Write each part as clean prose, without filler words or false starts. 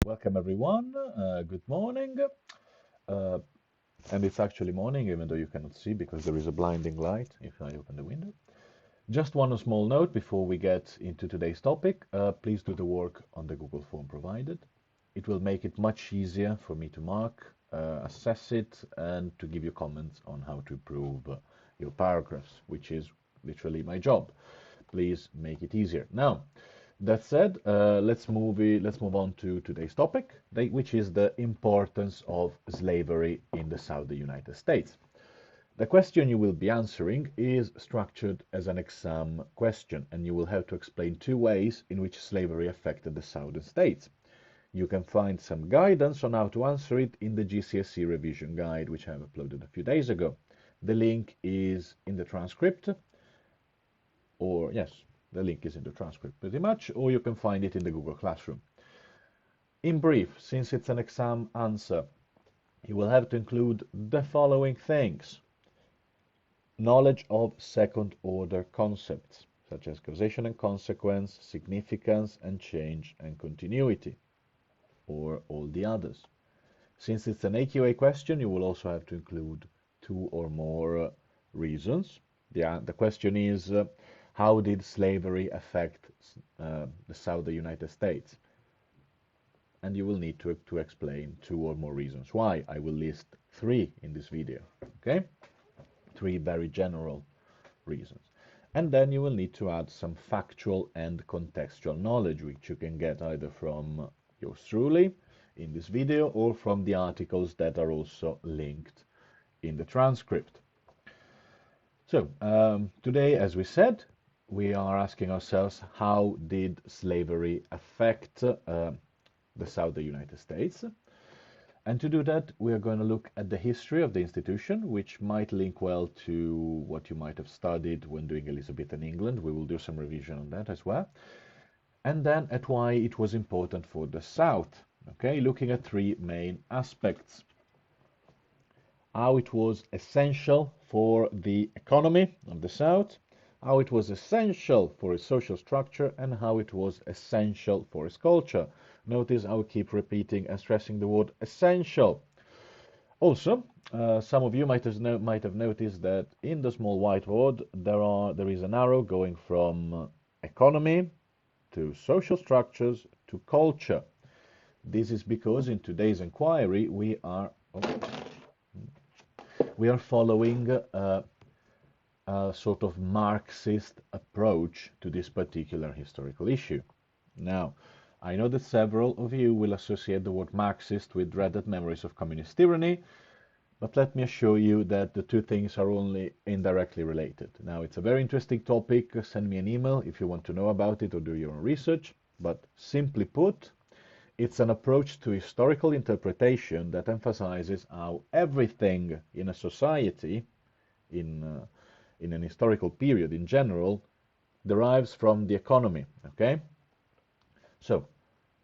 Welcome everyone. Good morning. Uh, and it's actually morning, even though you cannot see because there is a blinding light if I open the window. Just one small note before we get into today's topic. Please do the work on the Google form provided. It will make it much easier for me to mark, assess it, and to give you comments on how to improve your paragraphs, which is literally my job. Please make it easier. Now, that said, let's move on to today's topic, which is the importance of slavery in the Southern United States. The question you will be answering is structured as an exam question, and you will have to explain two ways in which slavery affected the Southern states. You can find some guidance on how to answer it in the GCSE revision guide, which I have uploaded a few days ago. The link is in the transcript, or yes, the link is in the transcript pretty much, or you can find it in the Google Classroom. In brief, since it's an exam answer, you will have to include the following things. Knowledge of second-order concepts, such as causation and consequence, significance and change and continuity, or all the others. Since it's an AQA question, you will also have to include two or more reasons. The question is, how did slavery affect the Southern United States? And you will need to explain two or more reasons why. I will list three in this video, okay? Three very general reasons. And then you will need to add some factual and contextual knowledge, which you can get either from yours truly in this video or from the articles that are also linked in the transcript. So today, as we said, we are asking ourselves, how did slavery affect the Southern United States? And to do that, we are going to look at the history of the institution, which might link well to what you might have studied when doing Elizabethan England. We will do some revision on that as well. And then at why it was important for the South. Okay, looking at three main aspects. How it was essential for the economy of the South, how it was essential for its social structure, and how it was essential for its culture. Notice I will keep repeating and stressing the word essential. Also, some of you might have noticed that in the small whiteboard there is an arrow going from economy to social structures to culture. This is because in today's inquiry we are following a sort of Marxist approach to this particular historical issue. Now, I know that several of you will associate the word Marxist with dreaded memories of communist tyranny, but let me assure you that the two things are only indirectly related. Now, it's a very interesting topic. Send me an email if you want to know about it or do your own research. But simply put, it's an approach to historical interpretation that emphasizes how everything in a society, in an historical period in general, derives from the economy, okay? So,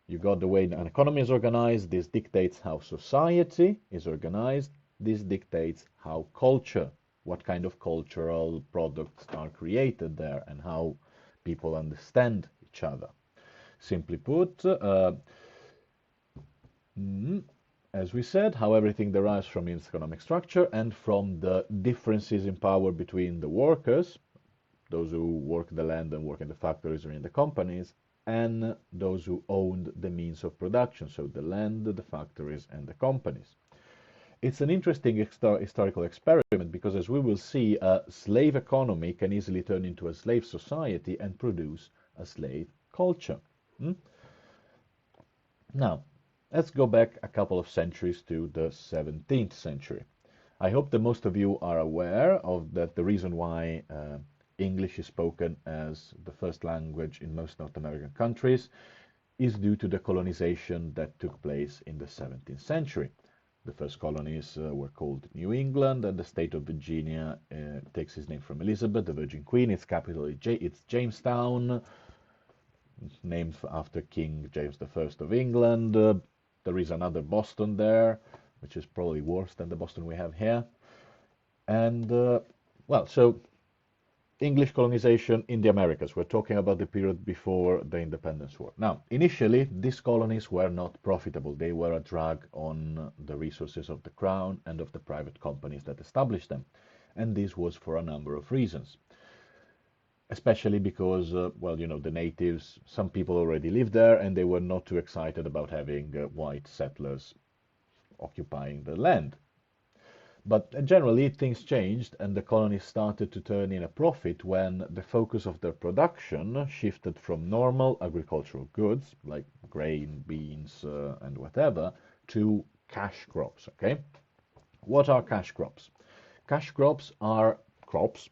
you got the way an economy is organized, this dictates how society is organized, this dictates how culture, what kind of cultural products are created there, and how people understand each other. Simply put, as we said, how everything derives from its economic structure and from the differences in power between the workers, those who work the land and work in the factories or in the companies, and those who owned the means of production, so the land, the factories, and the companies. It's an interesting historical experiment because, as we will see, a slave economy can easily turn into a slave society and produce a slave culture. Now, let's go back a couple of centuries to the 17th century. I hope that most of you are aware of that the reason why English is spoken as the first language in most North American countries is due to the colonization that took place in the 17th century. The first colonies were called New England, and the state of Virginia takes its name from Elizabeth, the Virgin Queen. Its capital is Jamestown, named after King James I of England. There is another Boston there, which is probably worse than the Boston we have here. And, well, so English colonization in the Americas. We're talking about the period before the Independence War. Now, initially, these colonies were not profitable. They were a drag on the resources of the crown and of the private companies that established them. And this was for a number of reasons. Especially because, well, you know, the natives, some people already lived there and they were not too excited about having white settlers occupying the land. But generally, things changed, and the colonies started to turn in a profit when the focus of their production shifted from normal agricultural goods, like grain, beans, and whatever, to cash crops, okay? What are cash crops? Cash crops are crops,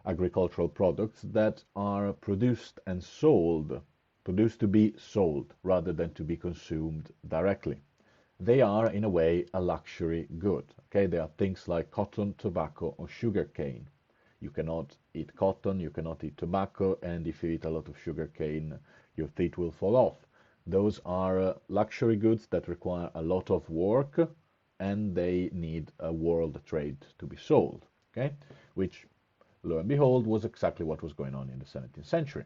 agricultural products that are produced and sold, produced to be sold rather than to be consumed directly. They are, in a way, a luxury good. Okay, they are things like cotton, tobacco, or sugar cane. You cannot eat cotton, you cannot eat tobacco, and if you eat a lot of sugar cane, your teeth will fall off. Those are luxury goods that require a lot of work, and they need a world trade to be sold. Okay, which, lo and behold, was exactly what was going on in the 17th century.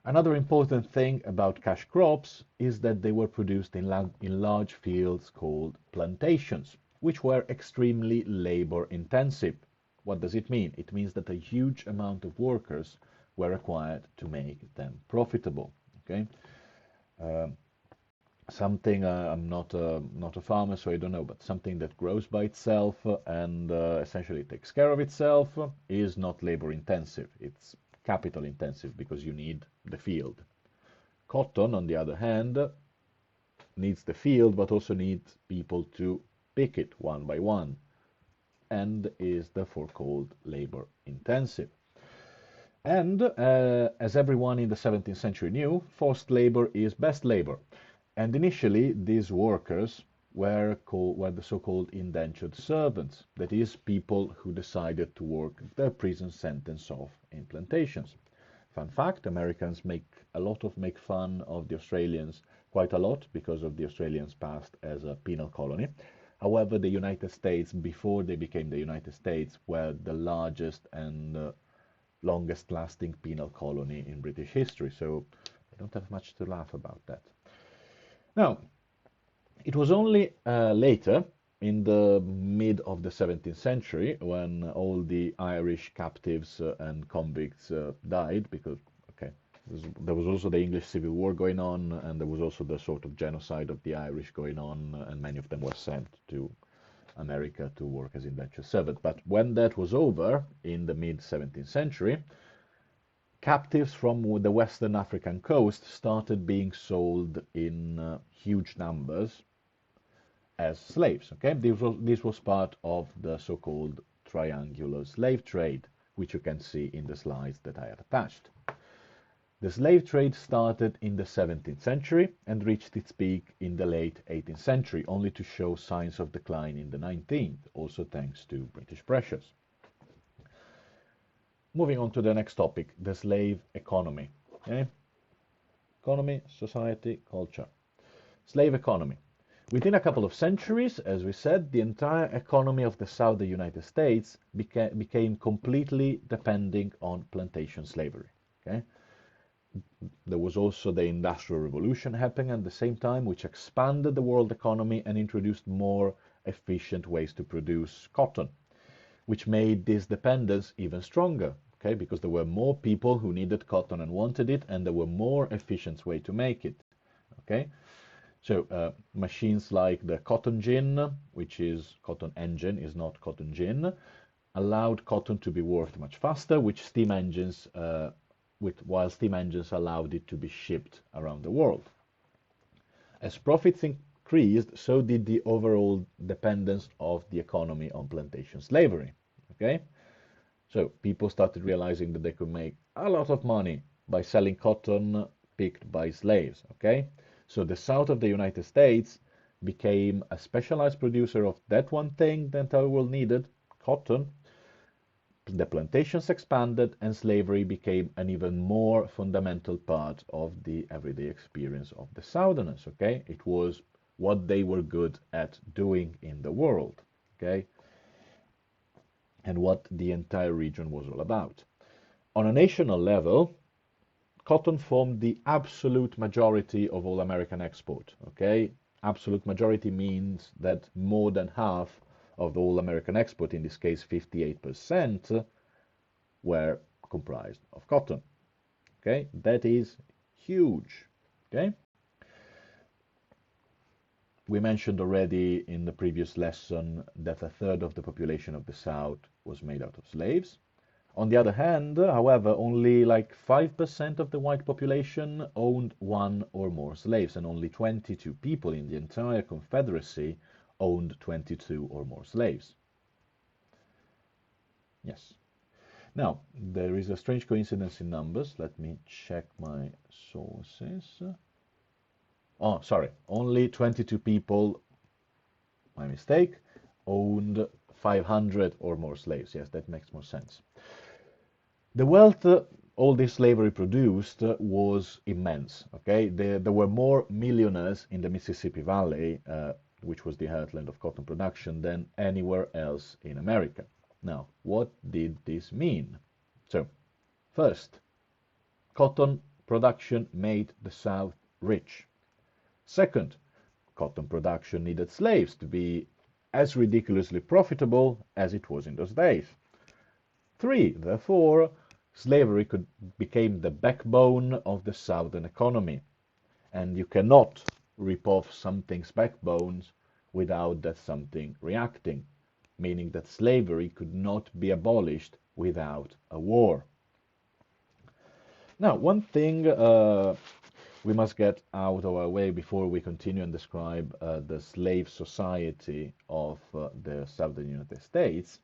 Another important thing about cash crops is that they were produced in large fields called plantations, which were extremely labor intensive. What does it mean? It means that a huge amount of workers were required to make them profitable. Okay, something I'm not a farmer, so I don't know, but something that grows by itself and essentially takes care of itself is not labor intensive. It's capital intensive because you need the field. Cotton, on the other hand, needs the field but also needs people to pick it one by one and is therefore called labor intensive. And as everyone in the 17th century knew, forced labor is best labor. And initially, these workers were the so-called indentured servants, that is, people who decided to work their prison sentence off in plantations. Fun fact, Americans make fun of the Australians quite a lot because of the Australians' past as a penal colony. However, the United States, before they became the United States, were the largest and longest-lasting penal colony in British history, so I don't have much to laugh about that. Now, it was only later, in the mid of the 17th century, when all the Irish captives and convicts died, because, okay, there was also the English Civil War going on, and there was also the sort of genocide of the Irish going on, and many of them were sent to America to work as indentured servants. But when that was over, in the mid-17th century, captives from the Western African coast started being sold in huge numbers as slaves. Okay, this was part of the so-called triangular slave trade, which you can see in the slides that I have attached. The slave trade started in the 17th century and reached its peak in the late 18th century, only to show signs of decline in the 19th, also thanks to British pressures. Moving on to the next topic, the slave economy. Okay? Economy, society, culture. Slave economy. Within a couple of centuries, as we said, the entire economy of the southern United States became completely depending on plantation slavery. Okay? There was also the Industrial Revolution happening at the same time, which expanded the world economy and introduced more efficient ways to produce cotton, which made this dependence even stronger, okay? Because there were more people who needed cotton and wanted it, and there were more efficient ways to make it, okay? So machines like the cotton gin, which is cotton engine, is not cotton gin, allowed cotton to be worked much faster, which steam engines, while steam engines allowed it to be shipped around the world. As profits increased, so did the overall dependence of the economy on plantation slavery. Okay, so people started realizing that they could make a lot of money by selling cotton picked by slaves. Okay, so the south of the United States became a specialized producer of that one thing the entire world needed, cotton. The plantations expanded and slavery became an even more fundamental part of the everyday experience of the Southerners, okay? It was what they were good at doing in the world, okay? And what the entire region was all about. On a national level, cotton formed the absolute majority of all American export. Okay, absolute majority means that more than half of all American export, in this case 58%, were comprised of cotton. Okay, that is huge. Okay, we mentioned already in the previous lesson that a third of the population of the South was made out of slaves. On the other hand, however, only like 5% of the white population owned one or more slaves, and only 22 people in the entire Confederacy owned 22 or more slaves. Yes. Now, there is a strange coincidence in numbers. Let me check my sources. Oh, sorry, only 22 people, my mistake, owned 500 or more slaves. Yes, that makes more sense. The wealth all this slavery produced was immense. Okay, there were more millionaires in the Mississippi Valley, which was the heartland of cotton production, than anywhere else in America. Now, what did this mean? So, first, cotton production made the South rich. Second, cotton production needed slaves to be as ridiculously profitable as it was in those days. Three, therefore, slavery became the backbone of the Southern economy, and you cannot rip off something's backbones without that something reacting, meaning that slavery could not be abolished without a war. Now, one thing we must get out of our way before we continue and describe the slave society of the Southern United States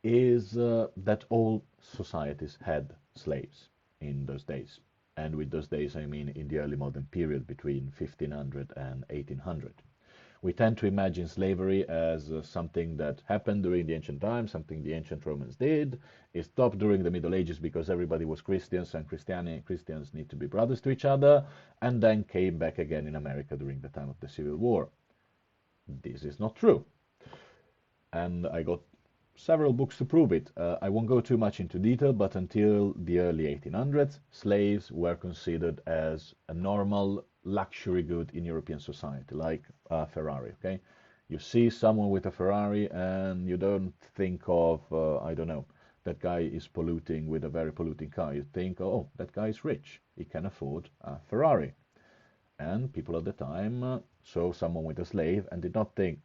is that all societies had slaves in those days. And with those days, I mean in the early modern period between 1500 and 1800. We tend to imagine slavery as something that happened during the ancient times, something the ancient Romans did. It stopped during the Middle Ages because everybody was Christians and Christians need to be brothers to each other, and then came back again in America during the time of the Civil War. This is not true. And I got several books to prove it. I won't go too much into detail, but until the early 1800s, slaves were considered as a normal luxury good in European society, like a Ferrari, okay? You see someone with a Ferrari and you don't think of, I don't know, that guy is polluting with a very polluting car. You think, oh, that guy is rich. He can afford a Ferrari. And people at the time saw someone with a slave and did not think,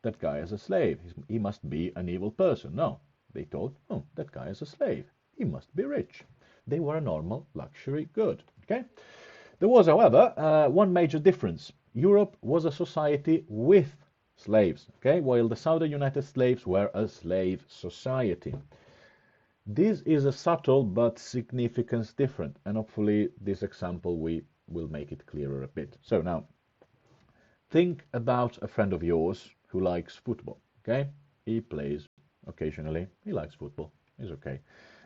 that guy is a slave. He must be an evil person. No, they thought, oh, that guy is a slave. He must be rich. They were a normal luxury good. Okay. There was, however, one major difference. Europe was a society with slaves. Okay, while the Southern United States were a slave society. This is a subtle but significant difference, and hopefully this example will make it clearer a bit. So now, think about a friend of yours who likes football, okay? He plays occasionally, he likes football, he's okay.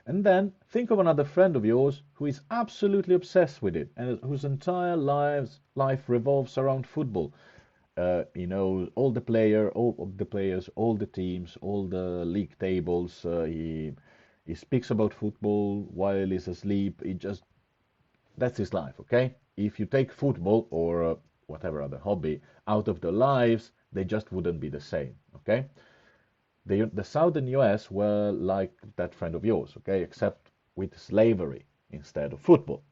And then think of another friend of yours who is absolutely obsessed with it and whose entire life revolves around football. He knows all the players, all the teams, all the league tables. He speaks about football while he's asleep. That's his life, okay? If you take football or whatever other hobby out of their lives, they just wouldn't be the same, okay? The southern US were like that friend of yours, okay, except with slavery instead of football.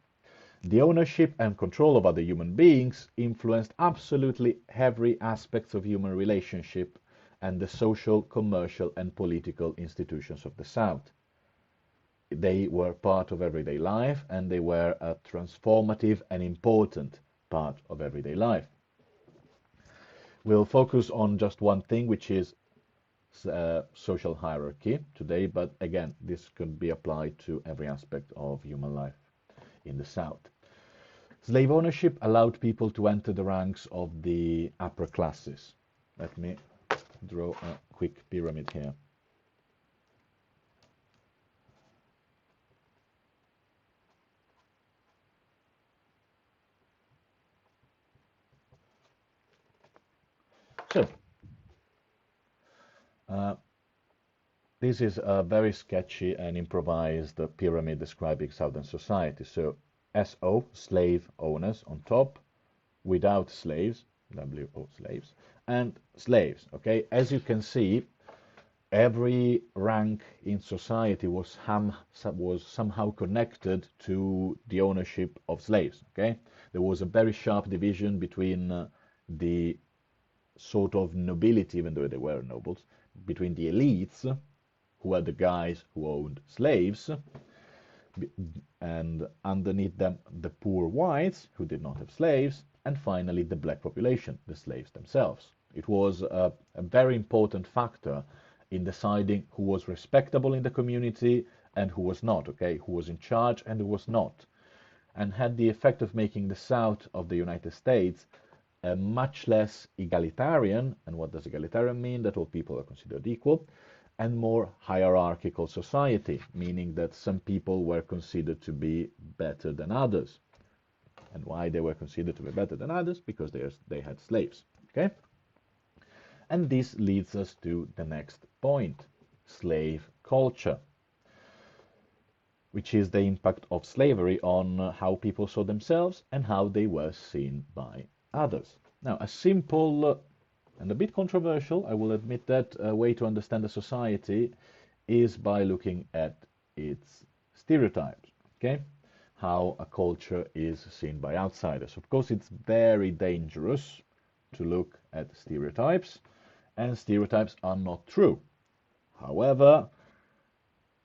The ownership and control of other human beings influenced absolutely every aspect of human relationship and the social, commercial, and political institutions of the South. They were part of everyday life, and they were a transformative and important part of everyday life. We'll focus on just one thing, which is social hierarchy today, but again, this could be applied to every aspect of human life in the South. Slave ownership allowed people to enter the ranks of the upper classes. Let me draw a quick pyramid here. So, This is a very sketchy and improvised pyramid describing Southern society. So SO, slave owners on top, without slaves, WO, slaves, and slaves. Okay, as you can see, every rank in society was somehow connected to the ownership of slaves. Okay, there was a very sharp division between the sort of nobility, even though they were nobles, between the elites, who were the guys who owned slaves, and underneath them the poor whites who did not have slaves, and finally the black population, the slaves themselves. It was a very important factor in deciding who was respectable in the community and who was not, okay, who was in charge and who was not, and had the effect of making the South of the United States a much less egalitarian, and what does egalitarian mean? That all people are considered equal, and more hierarchical society, meaning that some people were considered to be better than others. And why they were considered to be better than others? Because they had slaves. Okay? And this leads us to the next point, slave culture, which is the impact of slavery on how people saw themselves and how they were seen by others. Now, a simple and a bit controversial, I will admit that, a way to understand a society is by looking at its stereotypes, okay? How a culture is seen by outsiders. Of course, it's very dangerous to look at stereotypes, and stereotypes are not true. However,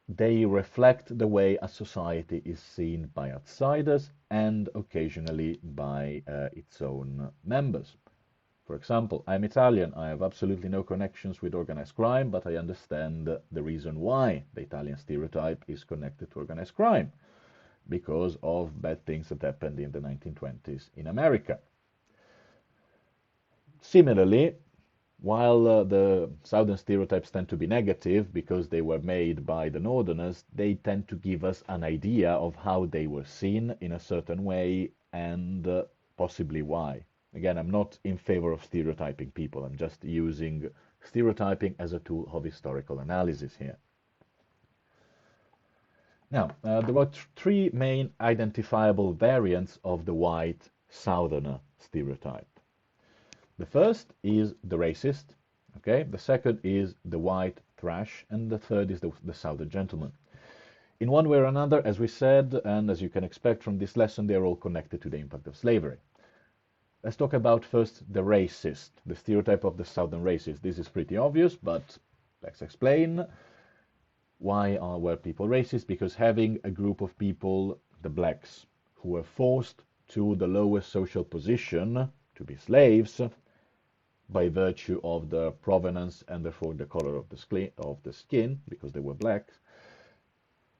they reflect the way a society is seen by outsiders and occasionally by its own members. For example, I'm Italian. I have absolutely no connections with organized crime, but I understand the reason why the Italian stereotype is connected to organized crime, because of bad things that happened in the 1920s in America. Similarly, while the Southern stereotypes tend to be negative because they were made by the Northerners, they tend to give us an idea of how they were seen in a certain way and possibly why. Again, I'm not in favor of stereotyping people. I'm just using stereotyping as a tool of historical analysis here. Now, there are three main identifiable variants of the white Southerner stereotype. The first is the racist, okay? The second is the white thrash, and the third is the Southern gentleman. In one way or another, as we said, and as you can expect from this lesson, they are all connected to the impact of slavery. Let's talk about first the racist, the stereotype of the Southern racist. This is pretty obvious, but let's explain. Why were people racist? Because having a group of people, the blacks, who were forced to the lowest social position to be slaves by virtue of their provenance and therefore the color of the skin, because they were black,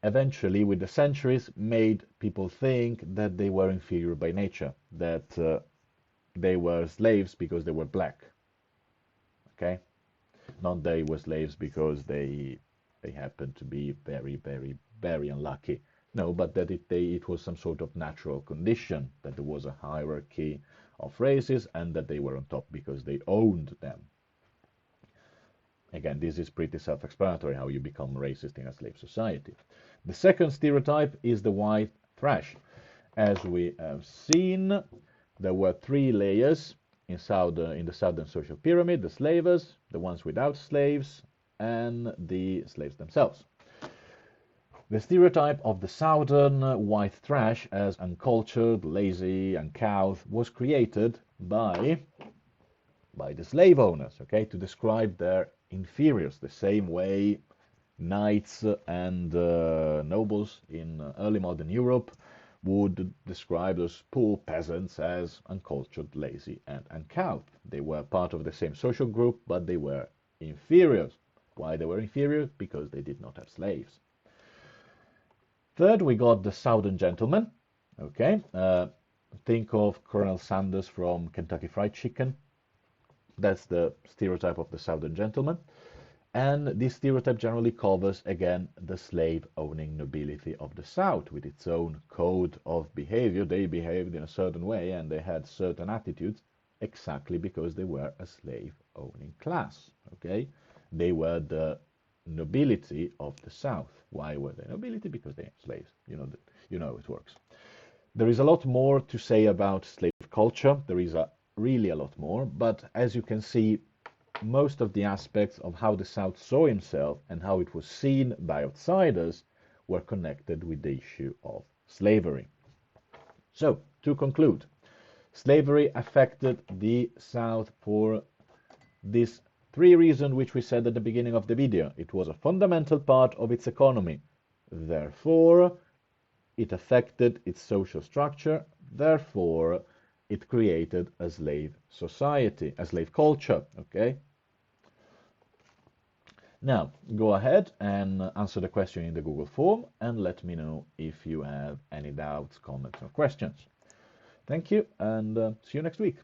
eventually with the centuries made people think that they were inferior by nature, that they were slaves because they were black. Okay? Not they were slaves because they happened to be very, very, very unlucky. No, but that it was some sort of natural condition, that there was a hierarchy of races and that they were on top because they owned them. Again, this is pretty self-explanatory how you become racist in a slave society. The second stereotype is the white thrash. As we have seen, there were three layers in the Southern social pyramid: the slavers, the ones without slaves, and the slaves themselves. The stereotype of the Southern white thrash as uncultured, lazy, uncouth was created by the slave owners, okay, to describe their inferiors, the same way knights and nobles in early modern Europe would describe those poor peasants as uncultured, lazy, and uncouth. They were part of the same social group, but they were inferiors. Why they were inferior? Because they did not have slaves. Third, we got the Southern gentleman. Okay, think of Colonel Sanders from Kentucky Fried Chicken. That's the stereotype of the Southern gentleman. And this stereotype generally covers, again, the slave-owning nobility of the South with its own code of behavior. They behaved in a certain way and they had certain attitudes exactly because they were a slave-owning class, okay? They were the nobility of the South. Why were they nobility? Because they are slaves. You know how it works. There is a lot more to say about slave culture. There is really a lot more, but as you can see, most of the aspects of how the South saw himself and how it was seen by outsiders were connected with the issue of slavery. So, to conclude, slavery affected the South for these three reasons which we said at the beginning of the video. It was a fundamental part of its economy. Therefore, it affected its social structure. Therefore, it created a slave society, a slave culture, okay? Now, go ahead and answer the question in the Google form and let me know if you have any doubts, comments, or questions. Thank you, and see you next week.